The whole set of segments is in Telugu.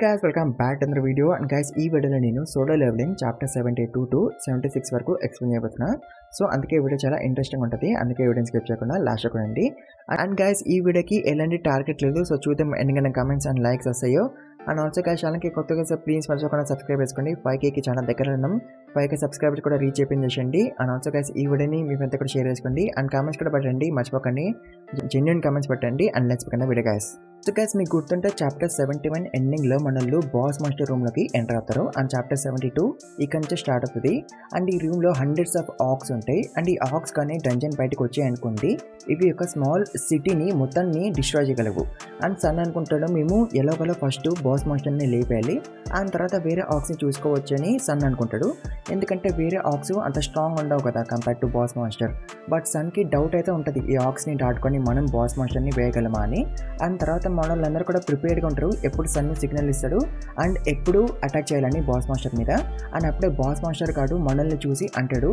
guys, welcome back to another video. And guys, ఈ వీడియోలో నేను సోలో లెవెలింగ్ చాప్టర్ 72 to 76 వరకు ఎక్స్ప్లెయిన్ చేయబోతున్నా. సో అందుకే వీడియో చాలా ఇంట్రెస్టింగ్ ఉంటుంది, అందుకే వీడియోని స్కిప్ చేయకుండా లాస్ట్ వరకు రండి. అండ్ గైస్, ఈ వీడియోకి ఎలాంటి టార్గెట్ లేదు, సో చూద్దాం ఎన్ని కమెంట్స్ అండ్ లైక్స్ వస్తాయో. అండ్ ఆల్సో గైస్, ఛానల్కి కొత్తగా సార్ ప్లీజ్ మర్చిపోకుండా సబ్స్క్రైబ్ చేసుకోండి. 5Kకి చాలా దగ్గర ఉన్నాం, 5K సబ్స్క్రైబర్స్ కూడా రీచ్ చేయండి. అండ్ ఆల్సో గైస్, ఈ వీడియోని మీ ఫ్రెండ్స్ కూడా షేర్ చేసుకోండి. అండ్ కామెంట్స్ కూడా పెట్టండి, మర్చిపోకండి, జెన్యూన్ కామెంట్స్ పెట్టండి. And let's begin the video guys. So guys, మీకు గుర్తుంటే చాప్టర్ 71 ఎండింగ్లో మనల్ని బాస్ మాస్టర్ రూమ్లోకి ఎంటర్ అవుతారు. అండ్ చాప్టర్ 72 ఇక్కడ నుంచి స్టార్ట్ అవుతుంది. అండ్ ఈ రూమ్లో హండ్రెడ్స్ ఆఫ్ ఆక్స్ ఉంటాయి. అండ్ ఈ ఆక్స్ కానీ డంజన్ బయటకు వచ్చాయి అనుకోండి, ఇవి ఒక స్మాల్ సిటీని మొత్తాన్ని డిస్ట్రాయ్ చేయగలవు. అండ్ సన్ అనుకుంటాడు, మేము ఎలాగోలా ఫస్ట్ బాస్ మాస్టర్ని లేపేయాలి, అండ్ తర్వాత వేరే ఆక్స్ని చూసుకోవచ్చు అని సన్ అనుకుంటాడు. ఎందుకంటే వేరే ఆక్స్ అంత స్ట్రాంగ్ ఉండవు కదా compare to boss master. But సన్కి డౌట్ అయితే ఉంటుంది, ఈ ఆక్స్ని దాటుకొని మనం బాస్ మాస్టర్ని వేయగలమా అని. అండ్ తర్వాత మనోళ్ళందరూ కూడా ప్రిపేర్డ్గా ఉంటారు, ఎప్పుడు సన్ సిగ్నల్ ఇస్తాడు అండ్ ఎప్పుడు అటాక్ చేయాలని బాస్ మాస్టర్ మీద. అండ్ అప్పుడే బాస్ మాస్టర్ కాడు మనల్ని చూసి అంటాడు,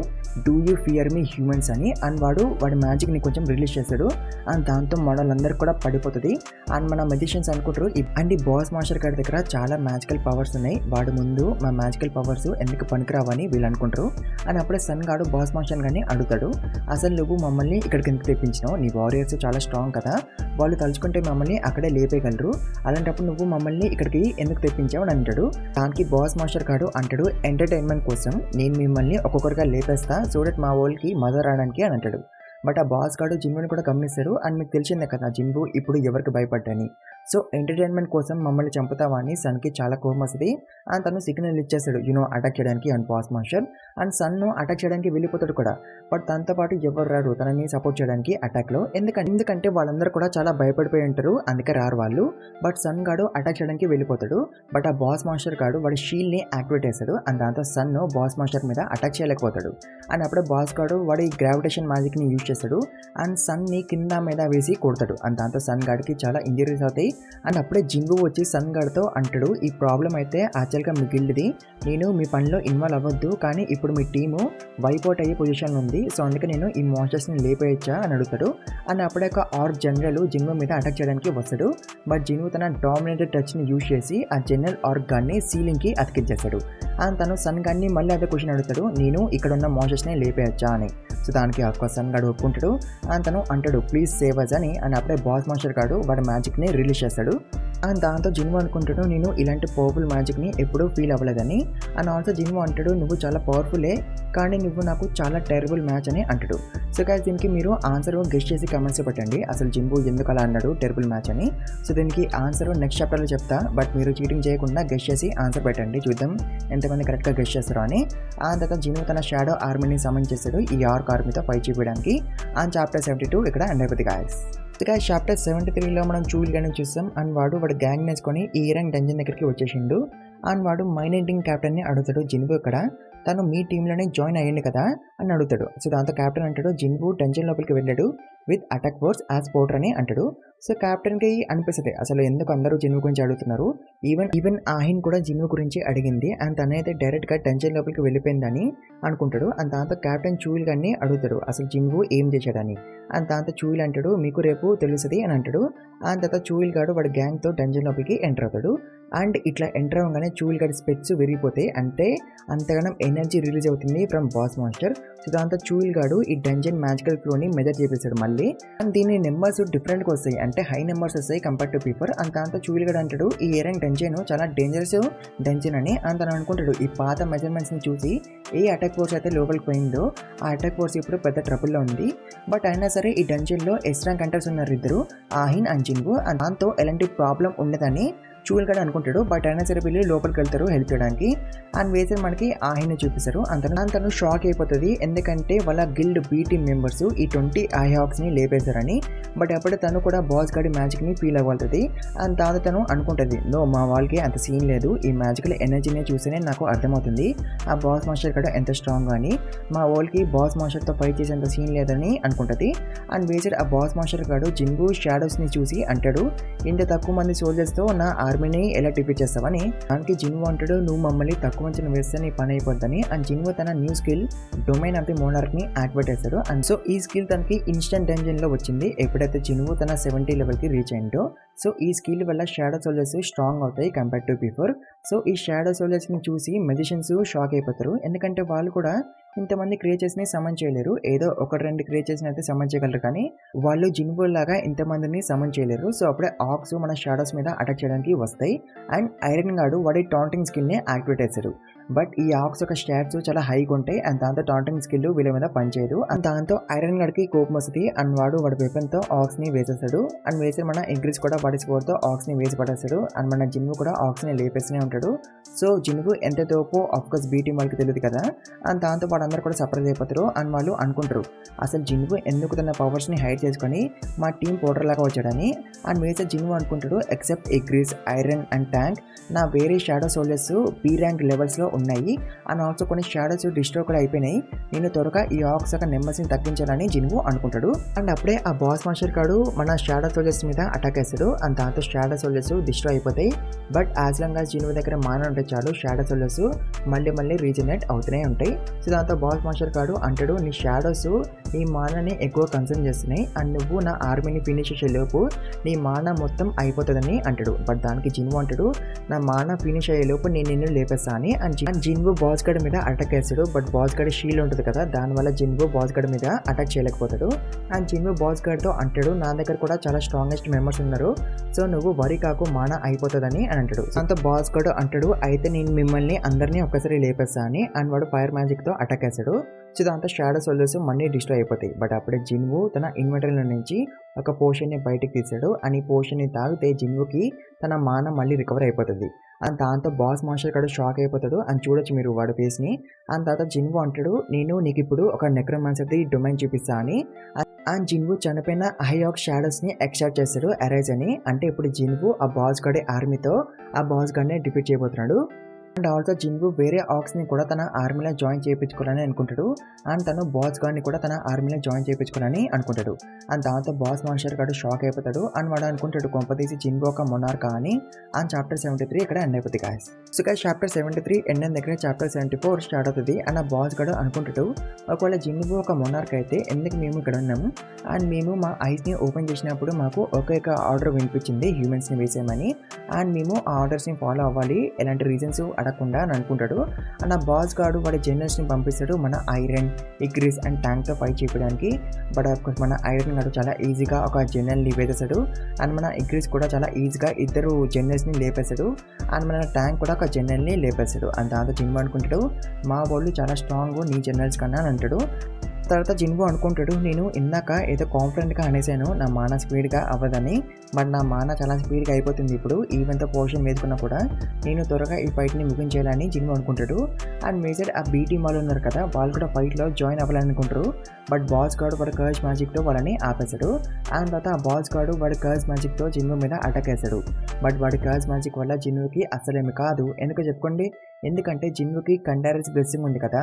do you fear me humans అని. అండ్ వాడి మ్యాజిక్ని కొంచెం రిలీజ్ చేస్తాడు. అండ్ దాంతో మనోళ్ళందరూ కూడా పడిపోతుంది. అండ్ మన మెజిషియన్స్ అనుకుంటారు, అండ్ ఈ బాస్ మాస్టర్ గారి దగ్గర చాలా మ్యాజికల్ పవర్స్ ఉన్నాయి, వాడు ముందు మా మ్యాజికల్ పవర్స్ ఎందుకు పనికిరావని వీళ్ళు అనుకుంటారు. అండ్ అప్పుడే సన్ గాడు బాస్ మాస్టర్ గారిని అడుగుతాడు, అసలు నువ్వు మమ్మల్ని ఇక్కడికి ఎందుకు తెప్పించినావు, నీ వారియర్స్ చాలా స్ట్రాంగ్ కదా, వాళ్ళు తలుచుకుంటే మమ్మల్ని అక్కడే లేపేయగలరు, అలాంటప్పుడు నువ్వు మమ్మల్ని ఇక్కడికి ఎందుకు తెప్పించావు అని అంటాడు. దానికి బాస్ మాస్టర్ గాడు అంటాడు, ఎంటర్టైన్మెంట్ కోసం నేను మిమ్మల్ని ఒక్కొక్కరిగా లేపేస్తా, సో దట్ మా వాళ్ళకి మదర్ రావడానికి అని అంటాడు. బట్ ఆ బాస్ గాడు జిన్బుని కూడా గమనిస్తాడు. అండ్ మీకు తెలిసిందే కదా జిన్బు ఇప్పుడు ఎవరికి భయపడ్డాని. సో ఎంటర్టైన్మెంట్ కోసం మమ్మల్ని చంపుతావా అని సన్కి చాలా కోపం వస్తుంది. అండ్ తను సిగ్నల్ ఇచ్చేస్తాడు అటాక్ చేయడానికి అండ్ బాస్ మాస్టర్. అండ్ సన్ను అటాక్ చేయడానికి వెళ్ళిపోతాడు కూడా. బట్ తనతో పాటు ఎవరు రారు తనని సపోర్ట్ చేయడానికి అటాక్లో, ఎందుకంటే వాళ్ళందరూ కూడా చాలా భయపడిపోయి ఉంటారు, అందుకే రారు వాళ్ళు. బట్ సన్ గాడు అటాక్ చేయడానికి వెళ్ళిపోతాడు. బట్ ఆ బాస్ మాస్టర్ గాడు వాడి షీల్డ్ని యాక్టివేట్ చేస్తాడు. అండ్ దాంతో సన్ బాస్ మాస్టర్ మీద అటాక్ చేయలేకపోతాడు. అండ్ అప్పుడే బాస్ గాడు వాడి గ్రావిటేషన్ మ్యాజిక్ని యూజ్ చేస్తాడు. అండ్ సన్ని కింద మీద వేసి కొడతాడు. అండ్ దాంతో సన్ గాడికి చాలా ఇంజరీస్ అవుతాయి. అండ్ అప్పుడే జిన్బు వచ్చి సన్ గాడితో అంటాడు, ఈ ప్రాబ్లం అయితే యాక్చువల్గా మిగిలింది, నేను మీ పనిలో ఇన్వాల్వ్ అవ్వద్దు, కానీ ఇప్పుడు మీ టీము వైపౌట్ అయ్యే పొజిషన్లో ఉంది, సో అందుకే నేను ఈ మాన్స్టర్స్ని లేపేయచ్చా అని అడుగుతాడు. అండ్ అప్పుడే ఒక ఆర్క్ జనరల్ జిన్బు మీద అటాక్ చేయడానికి వస్తాడు. బట్ జిన్బు తన డామినేటెడ్ టచ్ని యూజ్ చేసి ఆ జనరల్ ఆర్క్ గాన్ని సీలింగ్కి అతికించేస్తాడు. అండ్ తను సన్ గాన్ని మళ్ళీ అదే క్వశ్చన్ అడుగుతాడు, నేను ఇక్కడ ఉన్న మాన్స్టర్స్ని లేపేయచ్చా అని. సో దానికి ఆఫ్కోర్స్ సన్ గాడు ఒప్పుకుంటాడు. అండ్ తను అంటాడు, ప్లీజ్ సేవ్ అస్ అని. అండ్ అప్పుడే బాస్ మాస్టర్ గాడు వాడి మ్యాజిక్ని రిలీజ్ చేస్తాడు. అండ్ దాంతో జిన్ము అనుకుంటాడు, నేను ఇలాంటి పవర్ఫుల్ మ్యాజిక్ని ఎప్పుడూ ఫీల్ అవ్వలేదని. అండ్ ఆల్సో జిన్ము అంటాడు, నువ్వు చాలా పవర్ఫుల్లే, కానీ నువ్వు నాకు చాలా టెరబుల్ మ్యాచ్ అని అంటాడు. సో గైస్, దీనికి మీరు ఆన్సర్ గెస్ట్ చేసి కమెంట్స్ పెట్టండి, అసలు జిన్ము ఎందుకు అలా అన్నాడు టెరబుల్ మ్యాచ్ అని. సో దీనికి ఆన్సర్ నెక్స్ట్ చాప్టర్లో చెప్తా, బట్ మీరు చీటింగ్ చేయకుండా గెస్ట్ చేసి ఆన్సర్ పెట్టండి, చూద్దాం ఎంతమంది కరెక్ట్గా గెస్ట్ చేస్తారో అని. ఆ తర్వాత జిన్ము తన షాడో ఆర్మీని సమన్ చేస్తాడు ఈ ఆర్క్ ఆర్మీతో ఫైట్ చేయడానికి. అండ్ చాప్టర్ 72 ఇక్కడ ఎండ్ అయిపోతుంది గాయస్. చాప్టర్ 73లో మనం చూల్ గానే చూస్తాం. అండ్ వాడు గ్యాంగ్ నేసుకొని ఈ ఇరాన్ డంజన్ దగ్గరికి వచ్చేసిండు. అండ్ వాడు మైనింగ్ క్యాప్టెన్ని అడుగుతాడు, జిన్బు ఇక్కడ తను మీ టీంలోనే జాయిన్ అయ్యింది కదా అని అడుగుతాడు. సో దాంతో క్యాప్టెన్ అంటాడు, జిన్బు డంజన్ లోపలికి వెళ్ళాడు with attack force as Porter అని అంటాడు. సో క్యాప్టెన్కి అనిపిస్తుంది, అసలు ఎందుకు అందరూ జిన్బు గురించి అడుగుతున్నారు, ఈవెన్ ఆహిన్ కూడా జిన్బు గురించి అడిగింది, అండ్ తనైతే డైరెక్ట్గా డంజన్ లోపలికి వెళ్ళిపోయిందని అనుకుంటాడు. అండ్ దాంతో క్యాప్టెన్ చూయిల్ గారిని అడుగుతాడు, అసలు జిన్బు ఏం చేశాడని. అండ్ దాంతో చూయిల్ అంటాడు, మీకు రేపు తెలుస్తుంది అని అంటాడు. అండ్ తర్వాత చూయిల్ గాడు వాడి గ్యాంగ్తో డంజన్ లోపలికి ఎంటర్ అవుతాడు. అండ్ ఇట్లా ఎంటర్ అవ్వగానే చూయిల్ గాడి స్పెట్స్ విరిగిపోతాయి, అంటే అంతగానం ఎనర్జీ రిలీజ్ అవుతుంది ఫ్రమ్ బాస్ మాస్టర్. సో దాంతో చూయిల్ గాడు ఈ డంజన్ మ్యాజికల్ ఫ్లోని మెజర్ చేపిస్తాడు మళ్ళీ. అండ్ దీని నెంబర్స్ డిఫరెంట్గా వస్తాయి, అంటే హై నెంబర్స్ వస్తాయి కంపేర్ టు పీపర్. అండ్ దాంతో చూయిల్ గాడు అంటాడు, ఈ ఏరియన్ డంజన్ చాలా డేంజరస్ డంజన్ అని. అండ్ తను అనుకుంటాడు, ఈ పాత మెజర్మెంట్స్ని చూసి ఏ అటాక్ ఫోర్స్ అయితే లోపలికి పోయిందో ఆ అటాక్ ఫోర్స్ ఇప్పుడు పెద్ద ట్రబుల్లో ఉంది. బట్ అయినా సరే ఈ డంజన్లో ఎస్ట్రాంగ్ కంటర్స్ ఉన్నారు ఇద్దరు, ఆహిన్ అండ్ జిన్బు. అండ్ దాంతో ఎలాంటి ప్రాబ్లం ఉండదని చూయిల్ గాడు అనుకుంటాడు. బట్ అయినా సరే వీళ్ళు లోపలికి వెళ్తారు హెల్ప్ చేయడానికి. అండ్ వేసే మనకి ఆహిని చూపిస్తారు. తను షాక్ అయిపోతుంది, ఎందుకంటే వాళ్ళ గిల్డ్ బీ టీమ్ మెంబర్స్ ఈ 20 ఐహాక్స్ని లేపేశారని. బట్ అప్పుడే తను కూడా బాస్ గాడి మ్యాజిక్ని ఫీల్ అవ్వాలి. అండ్ దాంతో తను అనుకుంటుంది, నో మా వాళ్ళకి అంత సీన్ లేదు, ఈ మ్యాజికల్ ఎనర్జీని చూస్తేనే నాకు అర్థమవుతుంది ఆ బాస్ మాస్టర్ కూడా ఎంత స్ట్రాంగ్ అని, మా వాళ్ళకి బాస్ మాస్టర్తో ఫైట్ చేసేంత సీన్ లేదని అనుకుంటుంది. అండ్ వేసే ఆ బాస్ మాస్టర్ గాడు జిన్బు షాడోస్ని చూసి అంటాడు, ఇంత తక్కువ మంది సోల్జర్స్తో నా ఆర్మీని ఎలా డిఫీట్ చేస్తావని. దానికి జిన్వు అంటాడు నువ్వు మమ్మల్ని తక్కువ అంచనా వేస్తే నీ పని అయిపోద్దని. అండ్ జిన్వు తన new skill domain of the monarch ని యాక్టివేట్ చేశాడు. అండ్ సో ఈ స్కిల్ తనకి ఇన్స్టెంట్ డంజన్ లో వచ్చింది ఎప్పుడైతే జిన్వు తన 70 లెవెల్ కి రీచ్ అయిందో. సో ఈ స్కిల్ వల్ల షాడో సోల్జర్స్ స్ట్రాంగ్ అవుతాయి కంపేర్ టు బిఫోర్. సో ఈ షాడో సోల్జర్స్ ని చూసి మెజిషియన్స్ షాక్ అయిపోతారు, ఎందుకంటే వాళ్ళు కూడా ఇంతమంది క్రియేచర్స్ ని సమన్ చేయలేరు. ఏదో ఒకటి రెండు క్రియేచర్స్ అయితే సమన్ చేయగలరు, కానీ వాళ్ళు జిన్వు లాగా ఇంతమందిని సమన్ చేయలేరు. సో అప్పుడే ఆక్స్ మన షాడోస్ మీద అటాక్ చేయడానికి వస్తాయి. అండ్ ఐరన్ గార్డు వాడి టాంటింగ్ స్కిల్ ని యాక్టివేట్ చేశారు. బట్ ఈ ఆక్స్ యొక్క స్టాట్స్ చాలా హైగా ఉంటాయి అండ్ దాంతో టాంటింగ్ స్కిల్ వీళ్ళ మీద పనిచేయదు. అండ్ దాంతో ఐరన్ గార్డ్కి కోపం వస్తుంది అండ్ వాడు వాడి వెపన్తో ఆక్స్ ని వేసేస్తాడు. అండ్ వేసి మన ఇంగ్రీస్ కూడా వాడి స్కోర్తో ఆక్స్ ని వేసి పడేస్తాడు. అండ్ మన జిన్వు కూడా ఆక్స్ ని లేపేస్తూనే ఉంటాడు. సో జిన్వు ఎంత తోపో ఆఫ్కోర్స్ బీ టీం వాళ్ళకి తెలియదు కదా. అండ్ దాంతో వాళ్ళందరూ కూడా సర్ప్రైజ్ అయిపోతారు. అండ్ వాళ్ళు అనుకుంటారు అసలు జిన్వు ఎందుకు తన పవర్స్ ని హైడ్ చేసుకొని మా టీం పోటర్ లాగా వచ్చాడని. అండ్ వేసే జిన్వు అనుకుంటాడు except Igris, Iron and Tank నా వేరే shadow soldiers B rank levels లో ఉన్నాయి. అండ్ ఆల్సో కొన్ని షాడోస్ డిస్ట్రో కూడా అయిపోయినాయి. నేను త్వరగా ఈ ఆక్స్ యొక్క నెంబర్స్ ని తగ్గించాలని జిన్వు అనుకుంటాడు. అండ్ అప్పుడే ఆ బాస్ మాస్టర్ కాడు మన షాడో సోల్జర్స్ మీద అటాక్ చేస్తాడు. అండ్ దాంతో షాడో సోల్జర్స్ డిస్ట్రో అయిపోతాయి. But as long as Jinwoo దగ్గర మాన ఉంటే చాలు షాడో సోల్జర్స్ మళ్ళీ రీజనరేట్ అవుతూనే ఉంటాయి. సో దాంతో బాస్ మాస్టర్ కాడు అంటాడు నీ షాడోస్ నీ మానని ఎక్కువ కన్సర్న్ చేస్తున్నాయి అండ్ నువ్వు నా ఆర్మీని ఫినిష్ చేసే లోపు నీ మాన మొత్తం అయిపోతుందని అంటాడు. బట్ దానికి జిన్వు అంటాడు నా మాన ఫినిష్ అయ్యే లోపు నేను నిన్ను లేపేస్తా అని. అండ్ జిన్వు బాస్ గడ్ మీద అటాక్ చేస్తాడు. బట్ బాస్ గడ్ షీల్డ్ ఉంటుంది కదా, దానివల్ల జిన్వు బాస్ గడ్ మీద అటాక్ చేయలేకపోతాడు. అండ్ జిన్వు బాస్ గడ్ తో అంటాడు నా దగ్గర కూడా చాలా స్ట్రాంగెస్ట్ మెంబర్స్ ఉన్నారు, సో నువ్వు వరి కాకు మాన అయిపోతుందని అని అంటాడు. అంత బాస్ గడ్ అంటాడు అయితే నేను మిమ్మల్ని అందరినీ ఒక్కసారి లేపేస్తా అని. అండ్ వాడు ఫైర్ మ్యాజిక్ తో అటాక్ చేస్తాడు. సో దాంతో షాడో సోల్జర్స్ మళ్ళీ డిస్ట్రాయ్ అయిపోతాయి. బట్ అప్పుడే జిన్వు తన ఇన్వెంటరీలో నుంచి ఒక పోషన్ ని బయటకు తీసాడు. అండ్ ఈ పోషన్ ని తాగితే జిన్వుకి తన మాన మళ్ళీ రికవర్ అయిపోతుంది. అండ్ దాంతో బాస్ మాస్టర్ కాడు షాక్ అయిపోతాడు. అండ్ చూడొచ్చు మీరు వాడి ఫేస్ ని. అండ్ తర్వాత జిన్వు అంటాడు నేను నీకు ఇప్పుడు ఒక నెక్రోమాన్సర్ ది డొమైన్ చూపిస్తా అని. అండ్ జిన్వు చనిపోయిన హై ఆఫ్ షాడోస్ ని ఎక్స్ట్రాక్ట్ చేస్తాడు అరైజ్ అని. అంటే ఇప్పుడు జిన్వు ఆ బాస్ గడి ఆర్మీతో ఆ బాస్ గడిని డిఫీట్ చేయబోతున్నాడు. అండ్ ఆల్సో జిన్వు వేరే ఆక్స్ ని కూడా తన ఆర్మీలో జాయిన్ చేయించుకోవాలని అనుకుంటాడు. అండ్ తను బాస్ గార్డ్ని కూడా తన ఆర్మీలో జాయిన్ చేయించుకోవాలని అనుకుంటాడు. అండ్ దాంతో బాస్ మాస్టర్ గారు షాక్ అయిపోతాడు. అండ్ వాడు అనుకుంటాడు కొంపతీసి జిన్వు ఒక మొనార్క్ అని. అండ్ చాప్టర్ 73 ఇక్కడ ఎండ్ అయిపోతుంది guys. So guys chapter 73 end అయిన దగ్గర చాప్టర్ 74 స్టార్ట్ అవుతుంది. అండ్ ఆ బాస్ గార్డ్ అనుకుంటాడు ఒకవేళ జిన్వు ఒక మొనార్క్ అయితే ఎందుకు మేము ఇక్కడ ఉన్నాము. అండ్ మేము మా ఐస్ ని ఓపెన్ చేసినప్పుడు మాకు ఒక ఆర్డర్ వినిపించింది హ్యూమన్స్ ని వేసేయమని. అండ్ మేము ఆ ఆర్డర్స్ ని ఫాలో అవ్వాలి ఎలాంటి రీజన్స్ అడగకుండా అని అనుకుంటాడు. అండ్ ఆ బాస్ గార్డు వాడి జనరల్స్ ని పంపిస్తాడు మన ఐరన్, ఇంగ్రీస్ అండ్ ట్యాంక్ తో ఫైట్ చేయడానికి. బట్ అఫ్కోర్స్ మన ఐరన్ గార్డు చాలా ఈజీగా ఒక జనరల్ ని వేసేస్తాడు. అండ్ మన ఇంగ్రీస్ కూడా చాలా ఈజీగా ఇద్దరు జనరల్స్ ని లేపేస్తాడు. అండ్ మన ట్యాంక్ కూడా ఒక జనరల్ ని లేపేస్తాడు. అండ్ దాంతో జిన్వు అనుకుంటాడు మా వాళ్ళు చాలా స్ట్రాంగ్ నీ జనరల్స్ కన్నా అని అంటాడు. తర్వాత జిన్వు అనుకుంటాడు నేను ఇందాక ఏదో కాన్ఫిడెంట్గా అనేసాను నా మాన స్పీడ్గా అవ్వదని. బట్ నా మాన చాలా స్పీడ్గా అయిపోతుంది ఇప్పుడు ఈవెంట్తో పోషన్ వేసుకున్నా కూడా. నేను త్వరగా ఈ ఫైట్ని ముగించేయాలని జిన్వు అనుకుంటాడు. అండ్ మేజర్ ఆ బీ టీం వాళ్ళు ఉన్నారు కదా వాళ్ళు కూడా ఫైట్లో జాయిన్ అవ్వాలని అనుకుంటారు. బట్ బాస్ గార్డు వాడి కర్జ్ మ్యాజిక్తో వాళ్ళని ఆపేశాడు. అండ్ తర్వాత ఆ బాస్ గార్డు వాడి కర్జ్ మ్యాజిక్తో జిన్వు మీద అటాక్ వేశాడు. బట్ వాడి కర్జ్ మ్యాజిక్ వల్ల జిన్వుకి అసలేమి కాదు. ఎందుకు చెప్పుకోండి, ఎందుకంటే జిన్వుకి కండారస్ బ్లెస్సింగ్ ఉంది కదా,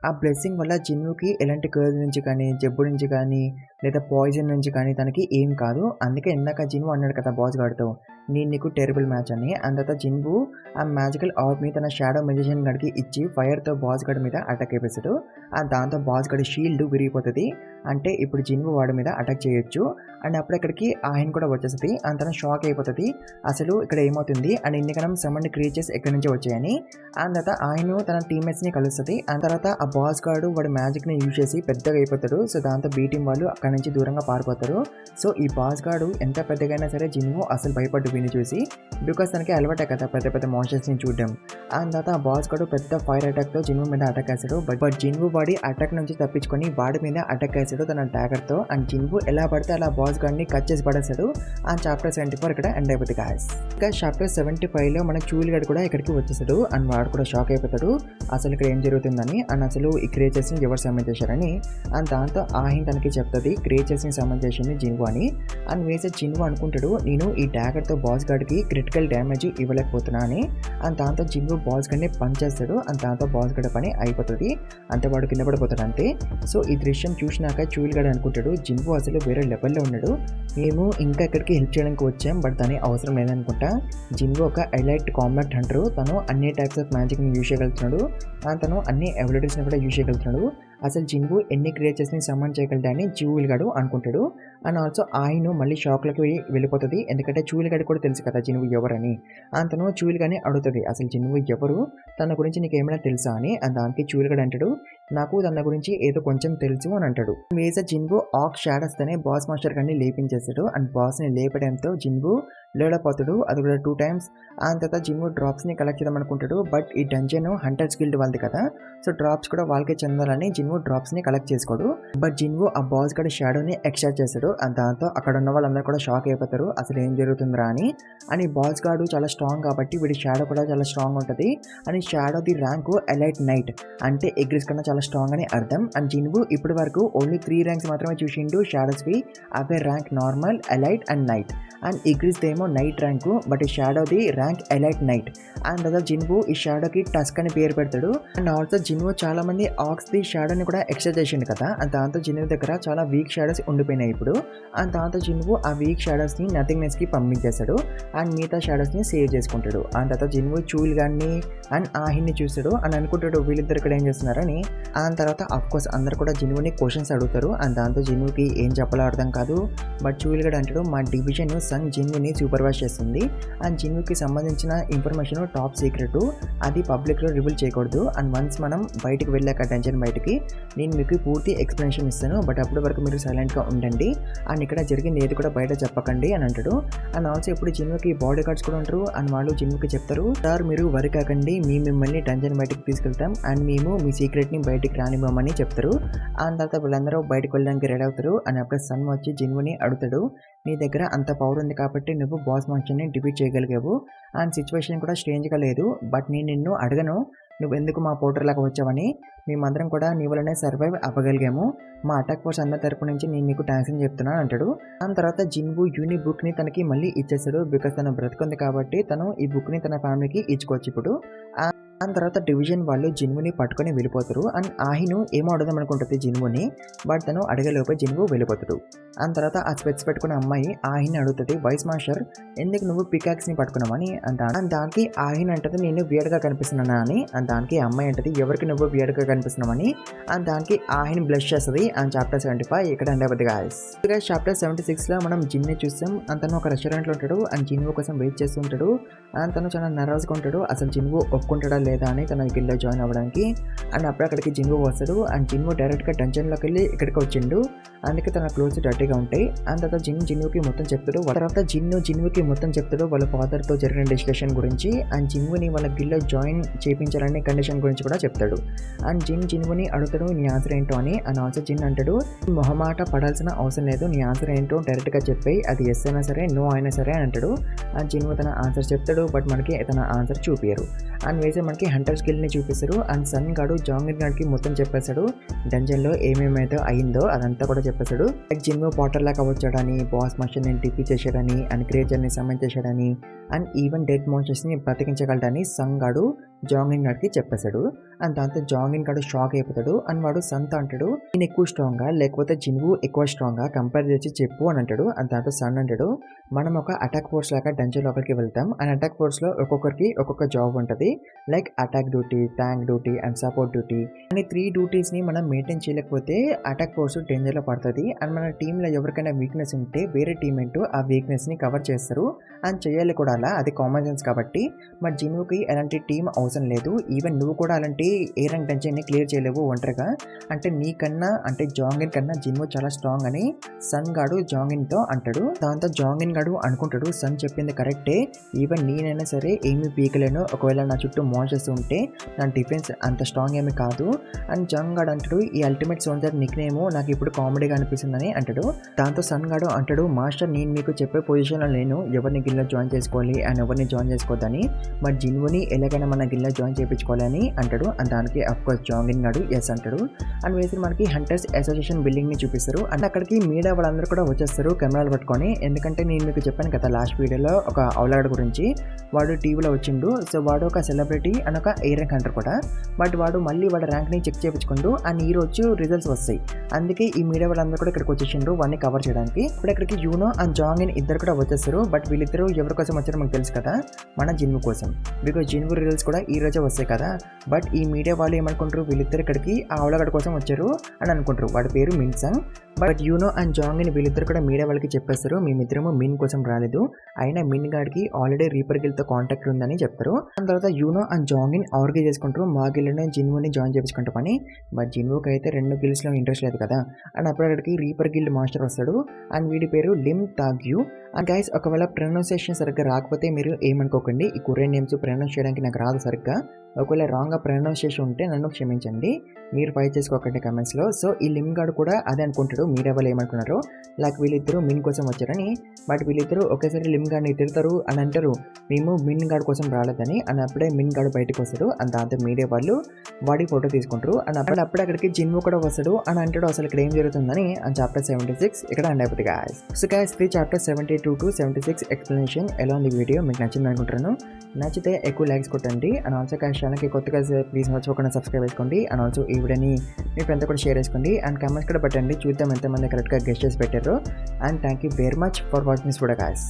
ఆ బ్లెస్సింగ్ వల్ల జిన్వుకి ఎలాంటి కర్జ్ నుంచి కానీ జబ్బు నుంచి కానీ లేదా పాయిజన్ నుంచి కానీ తనకి ఏం కాదు. అందుకే ఇందాక జిన్వు అన్నాడు కదా బాస్ గార్డ్తో నేను నీకు టెరబుల్ మ్యాచ్ అని. అంత జిన్వు ఆ మ్యాజికల్ ఆర్మ్ ని తన షాడో మెజిషియన్ గడికి ఇచ్చి ఫైర్తో బాస్ గడ్ మీద అటాక్ అయిపోతాడు. దాంతో బాస్ గడి షీల్డ్ విరిగిపోతుంది. అంటే ఇప్పుడు జిన్వు వాడి మీద అటాక్ చేయొచ్చు. అండ్ అప్పుడు ఇక్కడికి ఆయన కూడా వచ్చేస్తుంది. అంత షాక్ అయిపోతుంది అసలు ఇక్కడ ఏమవుతుంది అండ్ ఎన్నికనం సమండ్ క్రియేచర్స్ ఎక్కడి నుంచి వచ్చాయని. అండ్ తర్వాత ఆయన తన టీమ్మేట్స్ ని కలుస్తుంది. అండ్ తర్వాత ఆ బాస్ గార్డు వాడి మ్యాజిక్ ని యూజ్ చేసి పెద్దగా అయిపోతాడు. సో దాంతో బీ టీం వాళ్ళు అక్కడి నుంచి దూరంగా పారిపోతారు. సో ఈ బాస్ గార్డు ఎంత పెద్దగా అయినా సరే జిన్వు అసలు భయపడ్డు వీని చూసి, బికాస్ తనకి అలవాటే కదా పెద్ద పెద్ద మాన్స్టర్స్ ని చూడడం. అండ్ తర్వాత ఆ బాస్ గార్డు పెద్ద ఫైర్ అటాక్ తో జిన్వు మీద అటాక్ వేస్తాడు. బట్ జిన్వు వాడి అటాక్ నుంచి తప్పించుకొని వాడి మీద అటాక్ వేస్తాడు తన డాగర్ తో. అండ్ జిన్వు ఎలా పడితే అలా బాస్ గార్డ్ని కట్ చేసి పడేస్తాడు. అండ్ చాప్టర్ 74 ఇక్కడ ఎండ్ అయిపోతుంది గాయస్. ఇంకా చాప్టర్ 75 లో మన చూల్ గడ్ కూడా ఇక్కడికి వచ్చేసాడు. అండ్ వాడు కూడా షాక్ అయిపోతాడు అసలు ఇక్కడ ఏం జరుగుతుందని. అండ్ అసలు ఈ క్రియేచర్స్ ని ఎవరు సమ్మన్ చేశారని. అండ్ దాంతో ఆహిన్ తనకి చెప్తుంది క్రియేచర్స్ ని సమ్మన్ చేసింది జిన్వు అని. అండ్ వేసే జిన్వు అనుకుంటాడు నేను ఈ డాగర్ తో బాస్ గార్డ్కి క్రిటికల్ డ్యామేజ్ ఇవ్వలేకపోతున్నా అని. అండ్ దాంతో జిన్వు బాస్ గార్డ్ని పంచ్ చేస్తాడు. అండ్ దాంతో బాస్ గార్డ్ పని అయిపోతుంది, అంతే వాడు కింద పడిపోతాడు అంతే. సో ఈ దృశ్యం చూసినాక చూయిల్ గార్డ్ అనుకుంటాడు జిన్వు అసలు వేరే లెవెల్లో ఉన్నాడు, మేము ఇంకా ఇక్కడికి హెల్ప్ చేయడానికి వచ్చాం బట్ దాని అవసరం లేదనుకుంటా. జిన్వు ఒక ఎలైట్ కాంబాట్ హంటర్, తను అన్ని టైప్స్ ఆఫ్ మ్యాజిక్ని యూజ్ చేయగలుగుతున్నాడు, తను అన్ని ఎబిలిటీస్ని కూడా యూజ్ చేయగలుగుతున్నాడు. అసలు జిన్వు ఎన్ని క్రియేచర్స్ని సమ్మన్ చేయగలడని చూయిల్ గాడు అనుకుంటాడు. అండ్ ఆల్సో ఆయన మళ్ళీ షాక్లోకి వెళ్ళిపోతుంది, ఎందుకంటే చూయిల్ గాడి కూడా తెలుసు కదా జిన్వు ఎవరని. తను చూయిల్ గాని అడుగుతుంది అసలు జిన్వు ఎవరు, తన గురించి నీకు ఏమైనా తెలుసా అని. దానికి చూయిల్ గాడు అంటాడు నాకు తన గురించి ఏదో కొంచెం తెలుసు అని అంటాడు. మేజర్ జిన్వు ఆక్ షాడోస్ తనే బాస్ మాస్టర్ గారిని లేపించేస్తాడు. అండ్ బాస్ని లేపడంతో జిన్వు లేడపోతాడు, అది కూడా 2 times. ఆ తర్వాత జిన్వు డ్రాప్స్ని కలెక్ట్ చేద్దాం అనుకుంటాడు, బట్ ఈ డంజన్ హంటర్స్ గిల్డ్ వాళ్ళది కదా, సో డ్రాప్స్ కూడా వాళ్ళకే చెందాలని జిన్వు డ్రాప్స్ని కలెక్ట్ చేసుకోడు. బట్ జిన్వు ఆ బాస్ గడి షాడోని ఎక్స్ట్రాక్ట్ చేస్తాడు. అండ్ దాంతో అక్కడ ఉన్న వాళ్ళందరూ కూడా షాక్ అయిపోతారు అసలు ఏం జరుగుతుందిరా అని. అని బాస్ గాడు చాలా స్ట్రాంగ్ కాబట్టి వీడి షాడో కూడా చాలా స్ట్రాంగ్ ఉంటుంది. అని షాడోది ర్యాంకు ఎలైట్ నైట్, అంటే ఎగ్రిస్ కన్నా చాలా స్ట్రాంగ్ అని అర్థం. అండ్ జిన్వు ఇప్పటి వరకు ఓన్లీ 3 ర్యాంక్స్ మాత్రమే చూసిండు షాడోస్వి, అవే rank normal, elite and knight. And Igris దేమో నైట్ ర్యాంకు, బట్ ఈ షాడోది ర్యాంక్ ఎలైట్ నైట్. అండ్ అదే జిన్వు ఈ షాడోకి టస్క్ అని పేరు పెడతాడు. అండ్ ఆల్సో జిన్వు చాలా మంది ఆక్స్ ది షాడోని కూడా ఎక్స్ట్రా చేసిండు కదా, అండ్ దాంతో జిన్వు దగ్గర చాలా వీక్ షాడోస్ ఉండిపోయినాయి ఇప్పుడు. అండ్ దాంతో జిన్వు ఆ వీక్ షాడోస్ని నథింగ్నెస్కి పంపించేస్తాడు అండ్ మిగతా షాడోస్ని సేవ్ చేసుకుంటాడు. అండ్ తర్వాత జిన్వు చూయిల్ గాడిని అండ్ ఆహిన్ని చూస్తాడు అని అనుకుంటాడు వీళ్ళిద్దరు ఇక్కడ ఏం చేస్తున్నారని. అండ్ తర్వాత అఫ్కోర్స్ అందరు కూడా జిన్వుని క్వశ్చన్స్ అడుగుతారు. అండ్ దాంతో జిన్వుకి ఏం చెప్పాలో అర్థం కాదు. బట్ చూయిల్ గడ్ అంటాడు మా డివిజన్ సన్ జిన్వుని సూపర్వైజ్ చేస్తుంది అండ్ జిన్వుకి సంబంధించిన ఇన్ఫర్మేషన్ టాప్ సీక్రెట్, అది పబ్లిక్లో రివీల్ చేయకూడదు. అండ్ వన్స్ మనం బయటకు వెళ్ళాక టెన్షన్ బయటికి నేను మీకు పూర్తి ఎక్స్ప్లెనేషన్ ఇస్తాను, బట్ అప్పటి వరకు మీరు సైలెంట్గా ఉండండి అండ్ ఇక్కడ జరిగింది ఏది కూడా బయట చెప్పకండి అని అంటాడు. అండ్ ఆల్సో ఇప్పుడు జిన్వుకి బాడీ గార్డ్స్ కూడా ఉంటారు అండ్ వాళ్ళు జిన్వుకి చెప్తారు సార్ మీరు వరి కాకండి, మిమ్మల్ని టెన్షన్ బయటకు తీసుకెళ్తాం అండ్ మేము మీ సీక్రెట్ని బయటికి రానివ్వమని చెప్తారు. అండ్ తర్వాత వీళ్ళందరూ బయటకు వెళ్ళడానికి రెడీ అవుతారు. అండ్ అప్పుడు సన్ వచ్చి జిన్వుని అడుగుతాడు నీ దగ్గర అంత పవర్ ఉంది కాబట్టి నువ్వు బాస్ మాస్టర్ని డిఫీట్ చేయగలిగావు అండ్ సిచ్యువేషన్ కూడా స్ట్రేంజ్గా లేదు, బట్ నేను నిన్ను అడగను నువ్వు ఎందుకు మా పోర్టర్ లాగా వచ్చావని, మేమందరం కూడా నీ వల్లనే సర్వైవ్ అవ్వగలిగాము, మా అటాక్ ఫోర్స్ అందరి తరపు నుంచి నేను నీకు థ్యాంక్స్ అని చెప్తున్నాను అంటాడు. దాని తర్వాత జిన్వు యూని బుక్ని తనకి మళ్ళీ ఇచ్చేస్తాడు, బికాస్ తను బ్రతుకుంది కాబట్టి తను ఈ బుక్ని తన ఫ్యామిలీకి ఇచ్చుకోవచ్చు ఇప్పుడు. దాని తర్వాత డివిజన్ వాళ్ళు జిన్వుని పట్టుకొని వెళ్ళిపోతారు అండ్ ఆహిను ఏమో అడగదాం అనుకుంటుంది జిన్వుని, బట్ తను అడగలేకపోయి జిన్వు వెళ్ళిపోతాడు. దాని తర్వాత ఆ స్పెట్స్ పెట్టుకున్న అమ్మాయి ఆహిని అడుగుతుంది వైస్ మాస్టర్ ఎందుకు నువ్వు పికాక్స్ని పట్టుకున్నామని. అండ్ దానికి ఆహిన్ అంటది నేను వియర్డ్గా కనిపిస్తున్నానా అని. అండ్ దానికి అమ్మాయి అంటది ఎవరికి నువ్వు వియర్డ్గా కనిపిస్తున్నామని. అండ్ దానికి ఆహిన్ బ్లష్ చేస్తుంది. అండ్ చాప్టర్ 75 ఇక్కడ ఉండబోద్ది గాయస్. చాప్టర్ 76లో మనం జిన్ని చూస్తాం. తను ఒక రెస్టారెంట్లో ఉంటాడు అండ్ జిన్వు కోసం వెయిట్ చేస్తూ ఉంటాడు. అండ్ తను చాలా నర్వస్గా ఉంటాడు, అసలు జిన్వు ఒప్పుకుంటాడా లేదా అని తన గిల్లో జాయిన్ అవ్వడానికి. అండ్ అప్పుడు అక్కడికి జిన్వు వస్తాడు అండ్ జిన్వు డైరెక్ట్గా టెన్షన్లోకి వెళ్ళి ఇక్కడికి వచ్చిండు, అందుకే తన క్లోత్స్ డర్టీగా ఉంటాయి. అండ్ తర్వాత జిన్వుకి మొత్తం చెప్తాడు. తర్వాత జిన్వుకి మొత్తం చెప్తాడు వాళ్ళ ఫాదర్తో జరిగిన డిస్కషన్ గురించి అండ్ జిన్వుని వాళ్ళ గిల్లో జాయిన్ చేయించాలనే కండిషన్ గురించి కూడా చెప్తాడు. అండ్ జిన్వుని అడుగుతాడు నీ ఆన్సర్ ఏంటో అని. అండ్ ఆన్సర్ జిన్ అంటాడు మొహమాట పడాల్సిన అవసరం లేదు, నీ ఆన్సర్ ఏంటో డైరెక్ట్గా చెప్పేయి, అది ఎస్ అయినా సరే నో అయినా సరే అని అంటాడు. అండ్ జిన్వు తన ఆన్సర్ చెప్తాడు, బట్ మనకి తన ఆన్సర్ చూపించరు. అండ్ వేసే మనకి హంటర్ స్కిల్ని చూపిస్తారు. అండ్ సన్ గాడు జాంగిన్ గాడికి మొత్తం చెప్పేశాడు డంజన్లో ఏమేమైతే అయిందో అదంతా కూడా చెప్పేశాడు. లైక్ జిన్వు పాటర్ లాగా వచ్చాడని, బాస్ మాస్టర్ని డిఫీట్ చేశాడని అండ్ క్రియేచర్ని సమ్మన్ చేశాడని అండ్ ఈవెన్ డెడ్ మాన్స్టర్స్ని బ్రతికించగలడని సన్ గాడు జాంగిన్ గాడికి చెప్పేశాడు. అండ్ దాంతో జాంగిన్ గాడు షాక్ అయిపోతాడు. అండ్ వాడు సన్తో అంటాడు నేను ఎక్కువ స్ట్రాంగా లేకపోతే జిన్వు ఎక్కువ స్ట్రాంగా కంపేర్ చేసి చెప్పు అని అంటాడు. అండ్ దాంతో సన్ అంటాడు మనం ఒక అటాక్ ఫోర్స్ లాగా డంజన్ లోపలికి వెళ్తాం అండ్ అటాక్ ఫోర్స్లో ఒక్కొక్కరికి ఒక్కొక్క జాబ్ ఉంటుంది, like attack duty, tank duty and support duty అని 3 డ్యూటీస్ని మనం మెయింటైన్ చేయలేకపోతే అటాక్ ఫోర్స్ డేంజర్లో పడుతుంది. అండ్ మన టీంలో ఎవరికైనా వీక్నెస్ ఉంటే వేరే టీమ్మేట్ ఆ వీక్నెస్ని కవర్ చేస్తారు అండ్ చేయాలి కూడా, అలా అది కామన్ సెన్స్ కాబట్టి. మరి జిన్వుకి ఎలాంటి టీం అవసరం లేదు, ఈవెన్ నువ్వు కూడా అలాంటి ఏ ర్యాంక్ డంజన్ని క్లియర్ చేయలేవు ఒంటరిగా, అంటే నీకన్నా అంటే జాంగిన్ కన్నా జిన్వు చాలా స్ట్రాంగ్ అని సన్ గాడు జాంగిన్తో అంటాడు. దాంతో జాంగిన్ గాడు అనుకుంటాడు సన్ చెప్పింది కరెక్టే, ఈవెన్ నేనైనా సరే ఏమీ పీకలేను, ఒకవేళ నా చుట్టూ మాన్స్టర్స్ ఉంటే నా డిఫెన్స్ అంత స్ట్రాంగ్ ఏమీ కాదు. అండ్ జాంగ్ గాడు అంటాడు ఈ అల్టిమేట్ సోల్జర్ నిక్నేమో నాకు ఇప్పుడు కామెడీగా అనిపిస్తుందని అంటాడు. దాంతో సన్ గాడు అంటాడు మాస్టర్ నేను మీకు చెప్పే పొజిషన్లో లేను ఎవరిని గిల్లో జాయిన్ చేసుకోవాలి అండ్ ఎవరిని జాయిన్ చేసుకోవద్దని, మరి జిన్వుని ఎలాగైనా మన గిల్లో ఇలా జాయిన్ చేయించుకోవాలని అంటాడు. అండ్ దానికి అఫ్కోర్స్ జాంగిన్ గాడు ఎస్ అంటాడు. అండ్ వేసి మనకి హంటర్స్ అసోసియేషన్ బిల్డింగ్ని చూపిస్తారు. అండ్ అక్కడికి మీడియా వాళ్ళందరూ కూడా వచ్చేస్తారు కెమెరాలు పట్టుకొని. ఎందుకంటే నేను మీకు చెప్పాను కదా లాస్ట్ వీడియోలో ఒక అవలాడ్ గురించి, వాడు టీవీలో వచ్చిండు. సో వాడు ఒక సెలబ్రిటీ అండ్ ఒక ఎయిర్ ర్యాంక్ హంటర్ కూడా. బట్ వాడు మళ్ళీ వాడి ర్యాంక్ని చెక్ చేయించుకుంటూ అండ్ ఈ రోజు రిజల్ట్స్ వస్తాయి. అందుకే ఈ మీడియా వాళ్ళందరూ కూడా ఇక్కడికి వచ్చేసిండ్రు వాడిని కవర్ చేయడానికి. ఇప్పుడు ఇక్కడికి యూనో అండ్ జాంగిన్ ఇద్దరు కూడా వచ్చేస్తారు. బట్ వీళ్ళిద్దరూ ఎవరి కోసం వచ్చారో మనకు తెలుసు కదా, మన జిన్వు కోసం. బికాజ్ జిన్వు రిజల్ట్స్ కూడా ఈ రోజే వస్తాయి కదా. బట్ ఈ మీడియా వాళ్ళు ఏమనుకుంటారు, వీళ్ళిద్దరు ఇక్కడికి ఆ అవలగడ కోసం వచ్చారు అని అనుకుంటారు. వాడి పేరు మిన్సంగ్. బట్ యూనో అండ్ జాంగిన్ వీళ్ళిద్దరు కూడా మీడియా వాళ్ళకి చెప్పేస్తారు, మేమిద్దరము మిన్ కోసం రాలేదు, అయినా మిన్ గాడికి ఆల్రెడీ రీపర్ గిల్తో కాంటాక్ట్ ఉందని చెప్తారు. దాని తర్వాత యూనో అండ్ జాంగిన్ ఆర్గనైజ్ చేసుకుంటారు మా గిల్డ్ని జిన్వుని జాయిన్ చేయించుకుంటాం అని. బట్ జిన్వుకి అయితే 2 గిల్డ్స్లో ఇంట్రెస్ట్ లేదు కదా. అండ్ అప్పుడు అక్కడికి రీపర్ గిల్డ్ మాస్టర్ వస్తాడు. అండ్ వీడి పేరు లిమ్ తాగ్యూ. అండ్ గైస్ ఒకవేళ ప్రొనౌన్సియేషన్ సరిగ్గా రాకపోతే మీరు ఏమనుకోకండి, ఈ కొరియన్ నేమ్స్ ప్రొనౌన్స్ చేయడానికి నాకు రాదు సరిగ్గా. ఒకవేళ రాంగ్గా ప్రొనౌన్సియేషన్ ఉంటే నన్ను క్షమించండి, మీరు ఫైట్ చేసుకోకండి కమెంట్స్లో. సో ఈ లిమ్ గాడు కూడా అదే అనుకుంటాడు, మీరెవరు ఏమనుకున్నారు లైక్ వీళ్ళిద్దరూ మిన్ కోసం వచ్చారని. బట్ వీళ్ళిద్దరూ ఒకేసారి లిమ్ గాడిని తిడతారు అని అంటారు, మేము మిన్ గార్డ్ కోసం రాలేదని. అని అప్పుడే మిన్ గార్డ్ బయటకు వస్తాడు. అండ్ దాంతో మీడియా వాళ్ళు వాడి ఫోటో తీసుకుంటారు. అండ్ అప్పుడే అక్కడికి జిన్వు కూడా వస్తాడు అని అంటాడు అసలు ఇక్కడ ఏం జరుగుతుందని. అండ్ చాప్టర్ 76 ఇక్కడ అండ్ అయిపోతుంది guys. So guys 3 chapter 72 to 76 explanation ఎలా ఉంది వీడియో మీకు నచ్చింది అనుకుంటున్నాను. నచ్చితే ఎక్కువ లైక్స్ కొట్టండి. అండ్ ఆల్సో ఛానల్కి కొత్తగా ప్లీజ్ మర్చిపోకుండా సబ్స్క్రైబ్ చేసుకోండి. అండ్ ఆల్సో ఈ వీడియోని మీ ఫ్రెండ్తో కూడా షేర్ చేసుకోండి. అండ్ కామెంట్స్ కూడా పెట్టండి, చూద్దాం ఎంతమంది కరెక్ట్గా గెస్ట్ చేసి పెట్టారు. And thank you very much for watching this video guys.